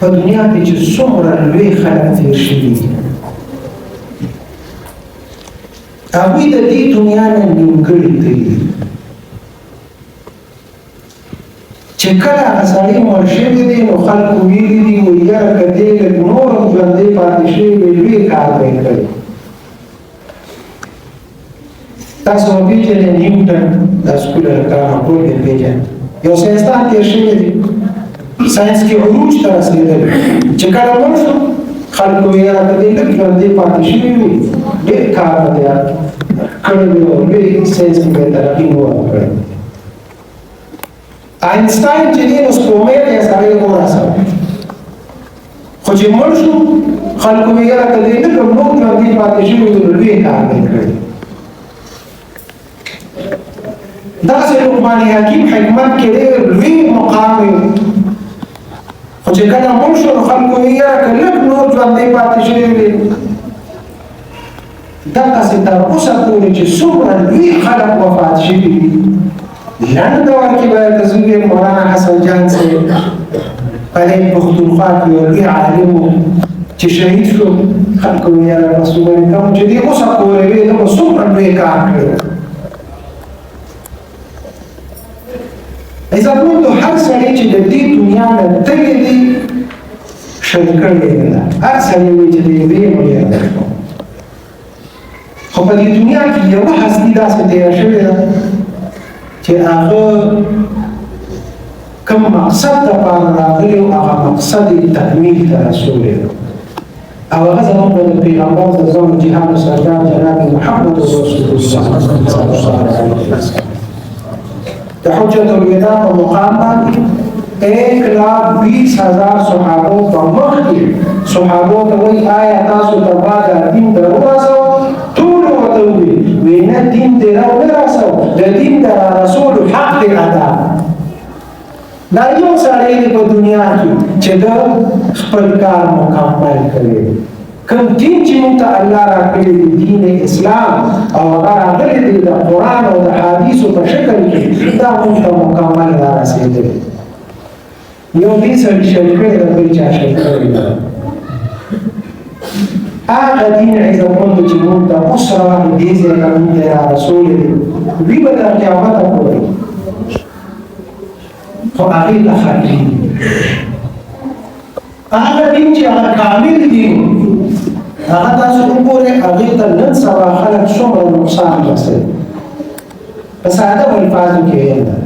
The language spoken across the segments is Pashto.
په دنیا کې چې څومره لوی خلک تېر شوي دي هغوی د دې دنیا نه نیمګړي تللي چې کله هغه سړی مړ شوی دی نو خلکو ویلي دي وایي یاره که دې لږ نور هم ژوندی پاتې شوی وي لوی کار به یې کړی تاسو وپېژنئ نیوټن دا سکول هلکانو ټول یې پېژنئ یو ساینسدان تېر شوی دی ساینس کې عروج ته رسېدلی چې کله مړ شو خلکو ویل که دې لږ ژوندی پاتې شوي وي ډېر کار به دی کړی وي او لوی ساینس کې به یې ترقي نه وه کړې آینسټاین چې دی نو سپوږمۍ ته یې سړی ورسوه خو چې مړ شو خلکو ویل که دې لږ هم نور ژوندي پاتې شوي وي نو لوی کار به یې کړی دغسې لقمان حکیم حکمت کې ډېر لوی مقام خو چې کله مړ شو نو خلکو ویل که لږ نور ژوندی پاتې شوي وي دغسې تر اوسه پورې چې څومره لوی خلک وفات شوي دي لنډ دور کې به زه ویم مولانا حسن جان صاحب پلین پښتونخوا کې یو لوی عالم و چې شهید شو خلکو ویل رسول الله چې دې اوسه پورې وي دغه څومره لوی کار کړی عزتمندو هر سړی چې د دې دنیا نه تللی دی شل کړی دی هر سړی وایي چې د یوې مړۍ ارزښت خو په دې دنیا کې یوه هستي داسې تېره شوې ده چې هغه کوم مقصد دپاره راغلی او هغه مقصد یې تکمیل ته رسولی ده او هغه زموږ د پیغمبر د زموږ جهاد سردار جناب محمد رسول الله صلی الله علیه وسلم د حجت الوداع په مقام باندې 1,20,000 صحابو په مخ کې صحابو ته وایي آیا تاسو ته ما دا دین در ورسو ټولو ورته وویل نه دین دې راونه رسو د دین د رسولو حق دې ادا دا یو سړی دی په دنیا کې چې د خپل کار مکمل کوي کوم دین چې موږ ته الله راکړی دی دین اسلام او هغه راغلی دی د قرآن او د حدیثو په شکل کې دا موږ ته مکمل رارسېدلی یو دې سړي شل کړی ده بل چا شل کړی ده هغه دین عزتمندو چې موږ ته اوس راغلی دې ځای ته موږ ته رارسولی دی دوی به تر قیامته پورې خو هغې ته خطي هغه دین چې هغه کامل دین هغه تاسو وګورئ هغې ته نن سبا خلک څومره نقصان رسوي په ساده الفاظو کې ویل ده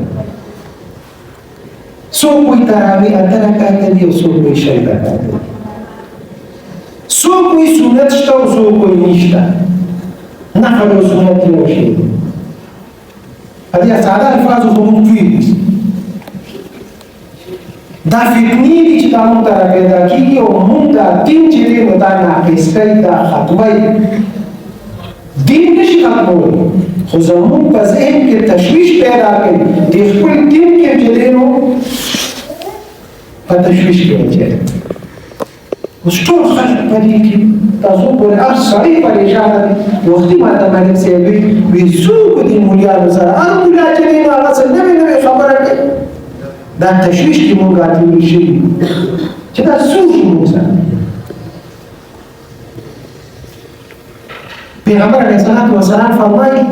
څوک وایي تراویح 8 رکعته دي او څوک وایي 6 رکعته دي څوک وایي سنت شته او څوک وایي نشته نفل او سنت یو شی دی په دې ساده الفاظو خو موږ پوهېږو دا فتنې دي چې دا موږ ته راپیدا کېږي او موږ دا دین چې دی نو دا ناقص کوي دا ختموي دین نشي ختمولی خو زموږ په ذهن کې تشویش پیدا کوي د خپل دین کې چې دی نو په تشویش کې واچوي اوس ټول خلک په دې کې تاسو ګورئ هر سړی پریشانه دی وختي ماته ملک صاحب وي څوک دي مولیانو سره هر مولا چې دی نو هغه څه نوې نوې خبره کوي دا تشویش کې موږ راټول شوي چې دا څوک موږ سره پیغمبر علیه الصلاة والسلام فرمایي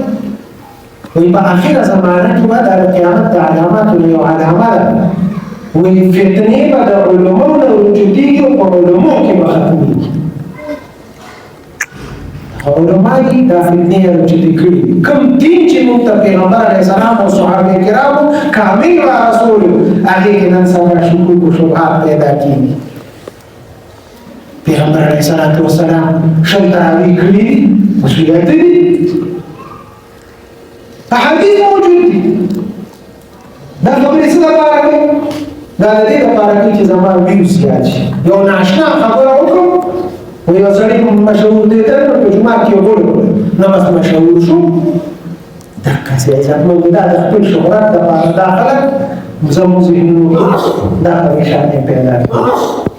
وایي په آخره زمانه کې به د قیامت د علاماتو نه یو علامه ده وایي فتنې به د علمو نه وجودېږي او په علمو کې به ختمېږي علما دي دا فتنې راوچتې کړي کوم دین چې موږ ته پیغمبر علیه السلام او صحابه کرامو کامل را رسولو هغې کې نن سبا شکوک و شبهات پیدا کېږي پیغمبر علیه الصلاة والسلام 6 تراویح کړي دي مسؤلیت دي په حدیث موجود دي دا خبرې څه دپاره کوي دا د دې دپاره کوي چې زما ویو زیات شي یو ناشنا خبره وکړم و یو سړی مشهور دی ته په جومات کې وګورئ نه بس مشهور شو دقسې عزتمندو دا د خپل شهرت دپاره دا خلک زموږ ذهنونو دا پریشانۍ پیدا کوي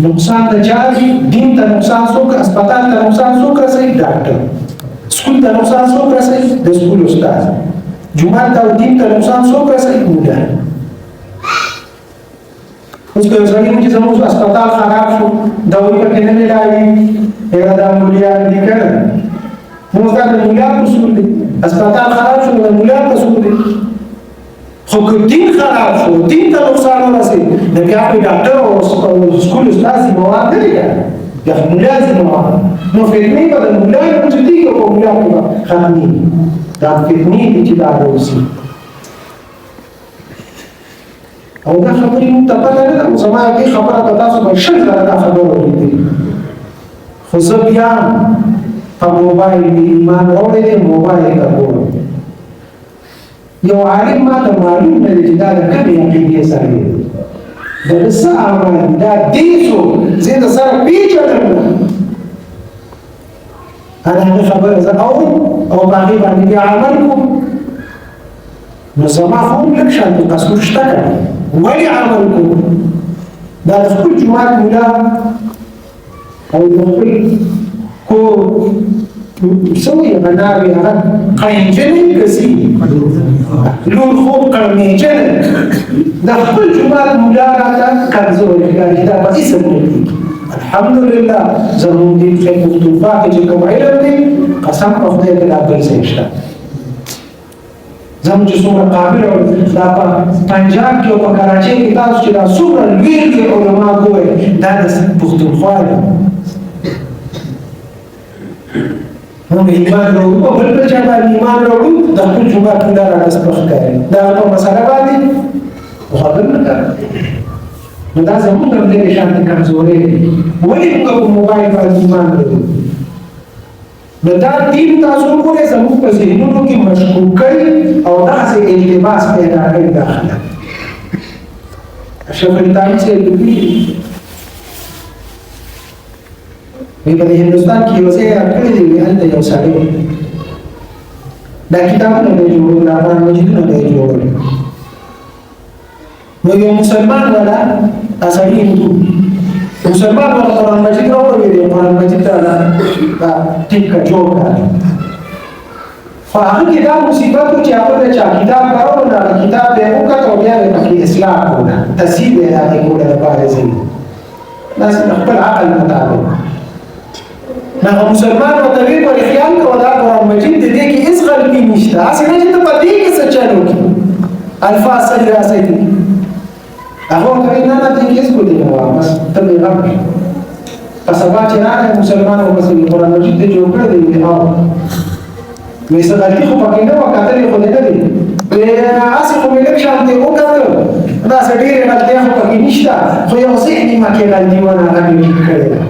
نقصان ته چا دي دین ته نقصان څوک اسپتال ته نقصان څوک رسوي ډاکټر سکول ته نقصان څوک رسوي د سکول استاد جومات ته او دین ته نقصان څوک رسوي مولا اوس که یو سړي وایي چې زموږ هسپتال خراب شو دوايي پکې نه میلاوي یاره دا مولیان دي که نه موږ دا د مولیان قصور دی هسپتال خراب شو د مولیان قصور دی خو که دین خراب شو دین ته نقصان ورسېد نو بیا خو ډاکټر او سکول استاد ذمهوار نه دی که بیا خو مولیان ذمهوار نو فتنې به د مولیانو په جدي که په مولیانو به ختمېږي دا فتنې دي چې دا به وسي او دا خبرې موږ ته پته نه ده زما دې خبره به تاسو به شل ځله دا خبره واورېدلې خو زه بیا په موبایل مې ایمان راوړی دی موبایل ته ګورم یو عالم ما ته معلوم نه دی چې دا د کومې عقیدې سره دی د ده څه عمل دا دې شو زه د سره پېژنم نه انا هغه خبره زه اورم او په هغې باندې بیا عمل کوم نو زما خو هم لږ شانتې قصور شته که ولې عمل کوم دا د خپل جومات مولا او د خپل کور څه وایي هغه ناوې هغه قینجنې ګرځي لور خوب قرنیجنې د خپل جومات مولا راته کمزوري ښکاري چې دا په اسم نه کېږي الحمدلله زموږ دین کې پښتونخوا کې چې کوم علم دی قسم په خدای کې دا بل ځای شته زموږ چې څومره قابل او دا په پنجاب کې او په کراچۍ کې تاسو چې دا څومره لوی لوی علما ګورئ دا د پښتونخوا دی موږ ایمان راوړو په بل بل چا باندې ایمان راوړو د خپل جومات مولا راډسپخ کوي دا په مسله باندې خبر نه کوي نو دا زموږ هم دغې شانتې کمزورۍ دي ولې موږ په موبایل باندې ایمان لرو نو دا دین تاسو وګورئ زموږ په ذهنونو کې مشکوک کوي او دغسې التباس پیدا کوي دا خلک اشرف علي تاني صاحب لیکلي وایي په هندوستان کې یو ځای راکړی دی وایي هلته یو سړی دا کتابونه به یې جوړول دا قرآن مجیدونه به یې جوړول نو یو مسلمان والا سړي هندو مسلمان والا قرآن مجید راوړی دی قرآن مجید ته ټیپ کړه جوړ کړه خو هغه کې دا مصیبت و چې هغه د چا کتاب کاروه نو هغه کتاب به یې وکړ او بیا به یې پکې اصلاح کوله تصحیح به یې هغې کوله دپاره ځینې داسې د خپل عقل مطابق هغه مسلمان ورته ویل ولې خیال کوه دا قرآن مجید د دې کې هېڅ غلطي نشته هسې نه چې ته په دې کې څه چل وکړي الفاظ صحیح راصحیح دي هغه ورته وایي نه نه دې کې هېڅ ګوتې نه وه بس ته به یې غم کړې په سبا چې راغی مسلمان ورپسې قرآن مجید دې جوړ کړی دی وایي او وایي څه غلطي خو پکې نه وه کتلې خو دې نه دي وایي هسې خو مې لږ شانتې وکتل داسې ډېرې غلطۍ خو پکې نشته خو یو ذهني مکې غلطي ونه هغه مې ټیک کړې ده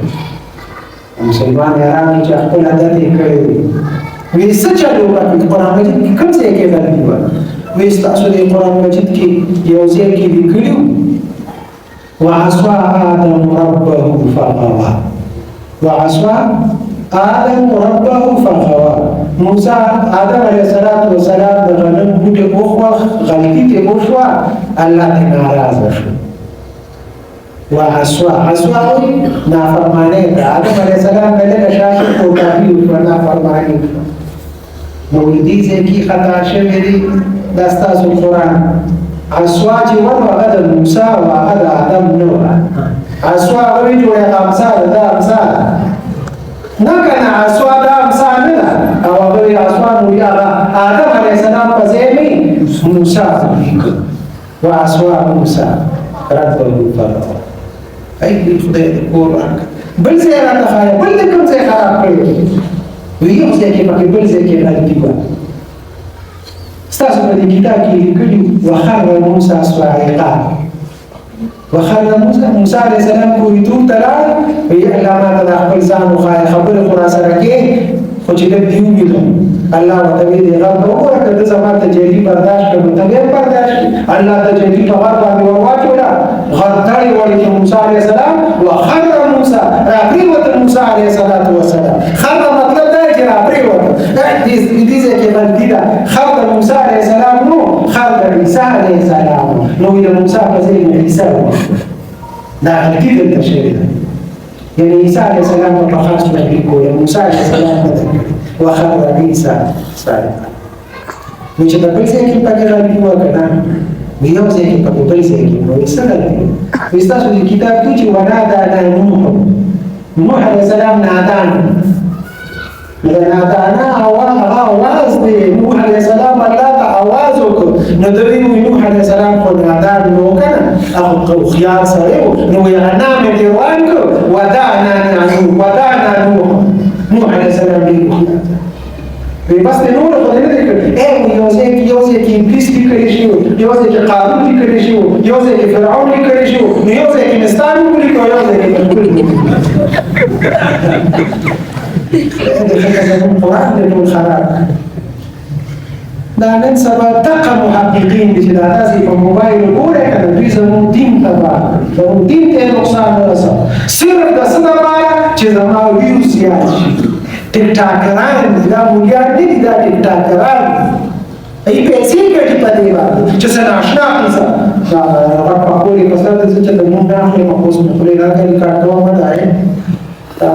مسلمان حیران دي چې خپل عادت یې کړی دی وایي څه چل وکړه قرآن مجید کې کوم ځای کې غلطي وه وایي ستاسو د قرآن مجید کې یو ځای کې لیکلي وعصى آدم ربه فغوى وعصى آدم ربه فغوى موسی آدم علیه السلام د غنم بوټی وخوړ غلطي ترې وشوه الله ترې ناراضه شو وعصى وایي نافرمانۍ ده آدم علیه السلام نه لږه شاته کوتاهي وشوه نافرماني وشوه نو دې ځای کې خطا شوی دی دا ستاسو قرآن عصوا چې ونه هغه د موسی او هغه د آدم نه وه عصوا هغه وایي چې وایي هغه امسا ده دا امسا ده نه که نه عصوا دا امسا نه ده او هغه وایي عصوا نو وایي هغه آدم علیه السلام په ځای مې موسی وعصوا موسی ربه فغوى ای خدای دې کور ورکړه بل ځای راته ښایه بل دې کوم ځای خراب کړی وایي یو ځای کې پکې بل ځای کې غلطي وه ستاسو په دې کتاب کې لیکلي وخر موسی صاعقا وخر موسی علیه السلام کوریتور ته لاړ وایي الله ماته دا خپل ځان وښایه خبرې خو راسره کې خو چې لږ دې وویلم الله ورته وایي دې غر ته وګوره که ده زما تجلي برداشت کړ نو ته بیا برداشت کړي الله تجلي په غر باندې ور واچوله غر تړې وړې چې موسی علیه السلام وخر موسی راپرېوته موسی علیه السلام خر مطلب دا چې راپرېوته دې ځای کې غلطي ده خر د موسی علیه السلام نو خر د عیسی علیه السلام نو د موسی په ځای کې عیسی دا غلطي دلته شوې ده یعنی عیسی علیه السلام په خاص باندې کوی موسی علیه السلام نه وخر عیسی صالح نو چې په بل ځای کې پکې غلطي وکړه یو ځای کې په بل ځای کې نو څه کوي ستاسو د کتاب کې چې ونادى نوح علیه السلام نادان نادانا आवाज دی نوح علیه السلام الله ته आवाज وکړ نو دوی نوح علیه السلام خو نادان نو کنه هغه خيار سره نو یې نام دې وانګو ودعنا نوح علیه السلام دی بس د نور خو نه دی کړی یو ځای کې ابلیس کې کړی شو یو ځای کې قارون کې کړی شو یو ځای کې فرعون کې کړی شو نو یو ځای کې مستان کې کړی یو ځای کې قرآن دې ټول خراب دا نن سبا دغه محققین دي چې دا تاسې په موبایل ګورئ که دوی زموږ دین تباه زموږ دین ته یې نقصان ورسوه صرف د څه دپاره چې زما ویو زیات شي ټکټاکران دي دا مولیان نه دي دا ټکټاکران ای پیسې ګټي په دې باندې چې څه ناشنا قصه دا غټ پکوړې په سر د چې د مونږ نه خپل مخوس نه خپل راګري کاټو ما دا